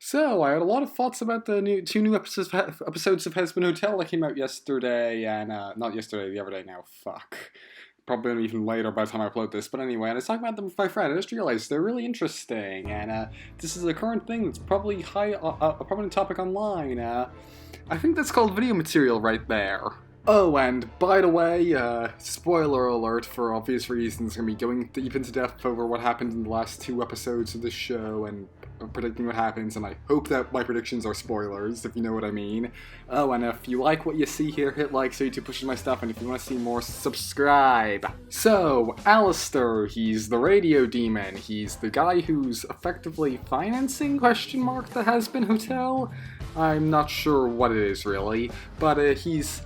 So, I had a lot of thoughts about the two new episodes of Husband Hotel that came out yesterday, and, not yesterday, the other day now, fuck. Probably even later by the time I upload this, but anyway, and I was talking about them with my friend, and I just realized they're really interesting, and, this is a current thing that's probably a prominent topic online, I think that's called video material right there. Oh, and by the way, spoiler alert for obvious reasons, I'm going to be going deep into depth over what happened in the last two episodes of the show and predicting what happens, and I hope that my predictions are spoilers, if you know what I mean. Oh, and if you like what you see here, hit like so YouTube pushes my stuff, and if you want to see more, subscribe. So, Alistor, he's the radio demon. He's the guy who's effectively financing, the Has-Been Hotel? I'm not sure what it is, really, but he's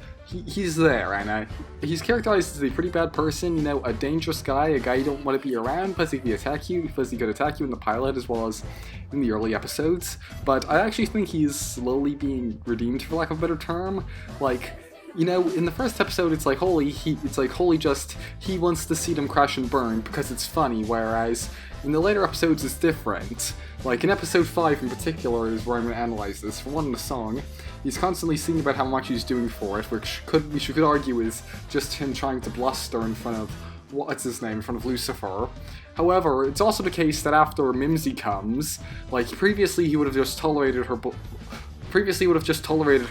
there, and he's characterized as a pretty bad person, you know, a dangerous guy, a guy you don't want to be around, plus he could attack you in the pilot as well as in the early episodes, but I actually think he's slowly being redeemed, for lack of a better term. Like, you know, in the first episode, it's like he wants to see them crash and burn because it's funny, whereas in the later episodes it's different. Like, in episode 5 in particular is where I'm going to analyze this. For one, in the song, he's constantly singing about how much he's doing for it, which we could argue is just him trying to bluster in front of, in front of Lucifer. However, it's also the case that after Mimsy comes, like, previously he would have just tolerated her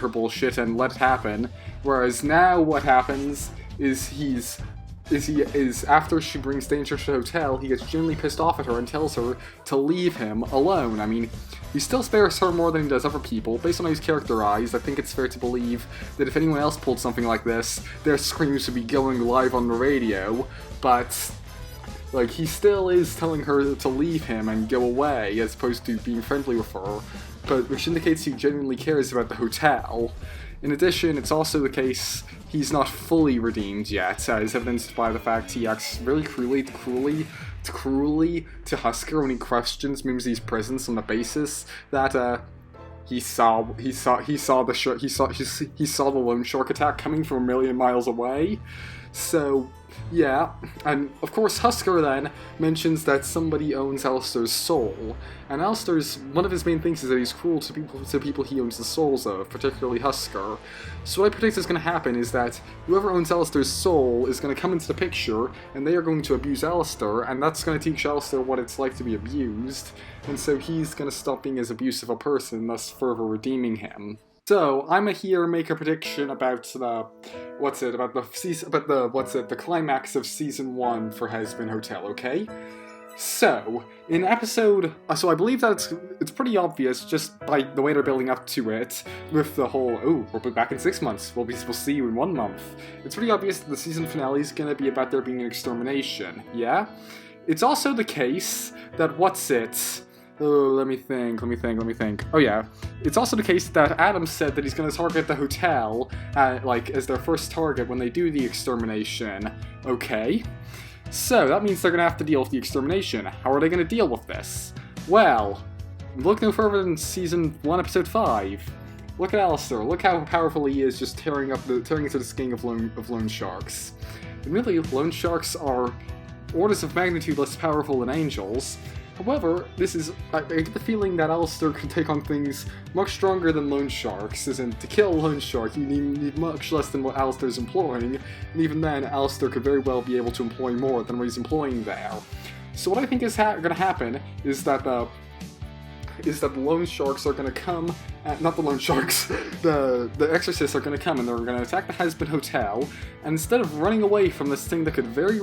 bullshit and let it happen, whereas now what happens is after she brings danger to the hotel, he gets genuinely pissed off at her and tells her to leave him alone. I mean, he still spares her more than he does other people. Based on how he's characterized, I think it's fair to believe that if anyone else pulled something like this, their screams would be going live on the radio, but like, he still is telling her to leave him and go away, as opposed to being friendly with her, but which indicates he genuinely cares about the hotel. In addition, it's also the case he's not fully redeemed yet, as evidenced by the fact he acts really cruelly to Husker when he questions Mimsy's presence on the basis that he saw the loan shark attack coming from a million miles away. So, yeah, and of course Husker then mentions that somebody owns Alistor's soul, and Alistor's, one of his main things is that he's cruel to people he owns the souls of, particularly Husker. So what I predict is going to happen is that whoever owns Alistor's soul is going to come into the picture, and they are going to abuse Alistor, and that's going to teach Alistor what it's like to be abused, and so he's going to stop being as abusive a person, thus further redeeming him. So, I'm here make a prediction about the climax of Season 1 for Has-Been Hotel, okay? So, in episode... So I believe that it's pretty obvious, just by the way they're building up to it, with the whole, oh, we'll be back in 6 months, we'll see you in 1 month. It's pretty obvious that the season finale is gonna be about there being an extermination, yeah? It's also the case that Oh, let me think. Oh yeah, it's also the case that Adam said that he's going to target the hotel, as their first target when they do the extermination. Okay, so that means they're going to have to deal with the extermination. How are they going to deal with this? Well, look no further than Season 1, Episode 5. Look at Alistor. Look how powerful he is, just tearing into this gang of loan sharks. And really, loan sharks are orders of magnitude less powerful than angels. However, I get the feeling that Alistor can take on things much stronger than loan sharks, as in, to kill a loan shark you need much less than what Alistor's employing, and even then, Alistor could very well be able to employ more than what he's employing there. So what I think is going to happen is that the loan sharks are going to come, not the loan sharks, the exorcists are going to come and they're going to attack the Has-Been Hotel, and instead of running away from this thing that could very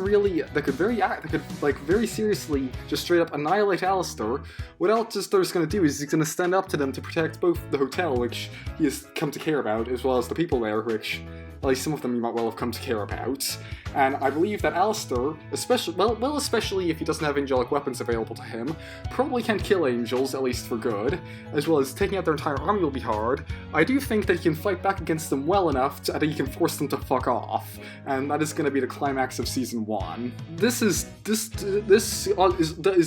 seriously just straight up annihilate Alistor, what Alistor's going to do is he's going to stand up to them to protect both the hotel, which he has come to care about, as well as the people there, which at least some of them you might well have come to care about. And I believe that Alistor, especially if he doesn't have angelic weapons available to him, probably can't kill angels, at least for good, as well as taking out their entire army will be hard. I do think that he can fight back against them well enough that he can force them to fuck off, and that is going to be the climax of Season 1. This is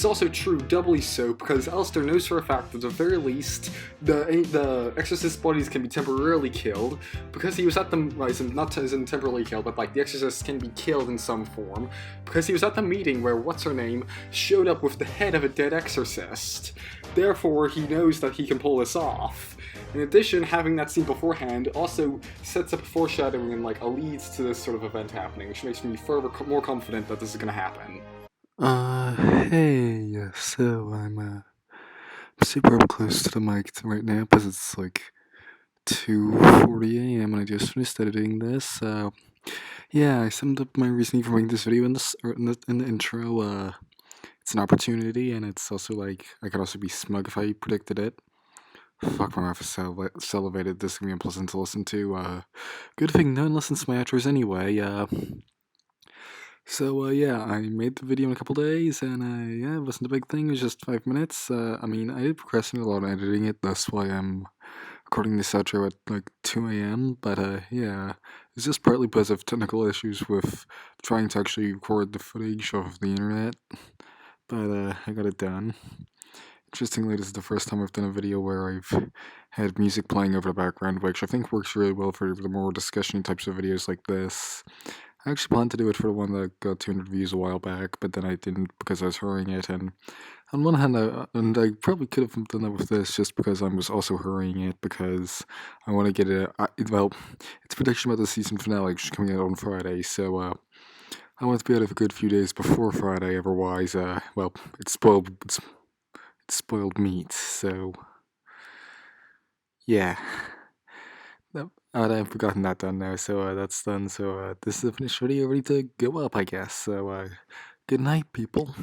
also true, doubly so, because Alistor knows for a fact that at the very least, the exorcist bodies can be temporarily killed, because he was at them, not as in temporarily killed, but like the exorcist can be killed in some form, because he was at the meeting where what's-her-name showed up with the head of a dead exorcist. Therefore, he knows that he can pull this off. In addition, having that scene beforehand also sets up a foreshadowing and like a lead to this sort of event happening, which makes me further more confident that this is gonna happen. Hey, so I'm super up close to the mic right now because it's like 2:40 a.m. and I just finished editing this. Yeah, I summed up my reasoning for making this video in the intro. It's an opportunity, and it's also like I could also be smug if I predicted it. Fuck, my mouth is salivated. This is gonna be unpleasant to listen to. Good thing no one listens to my outros anyway. So yeah, I made the video in a couple days, and yeah, it wasn't a big thing. It was just 5 minutes. I mean, I did procrastinate a lot on editing it. That's why I'm recording this outro at like 2 a.m. But yeah, it's just partly because of technical issues with trying to actually record the footage off of the internet. But I got it done. Interestingly, this is the first time I've done a video where I've had music playing over the background, which I think works really well for the more discussion types of videos like this. I actually planned to do it for the one that got 200 views a while back, but then I didn't because I was hurrying it. And on one hand, I probably could have done that with this just because I was also hurrying it because I want to get it. Well, it's a prediction about the season finale, which is coming out on Friday, so I want to be out of a good few days before Friday. Otherwise, well, it's spoiled meat. So yeah. I've forgotten that done now, so that's done. So this is a finished video ready to go up, I guess. So good night, people.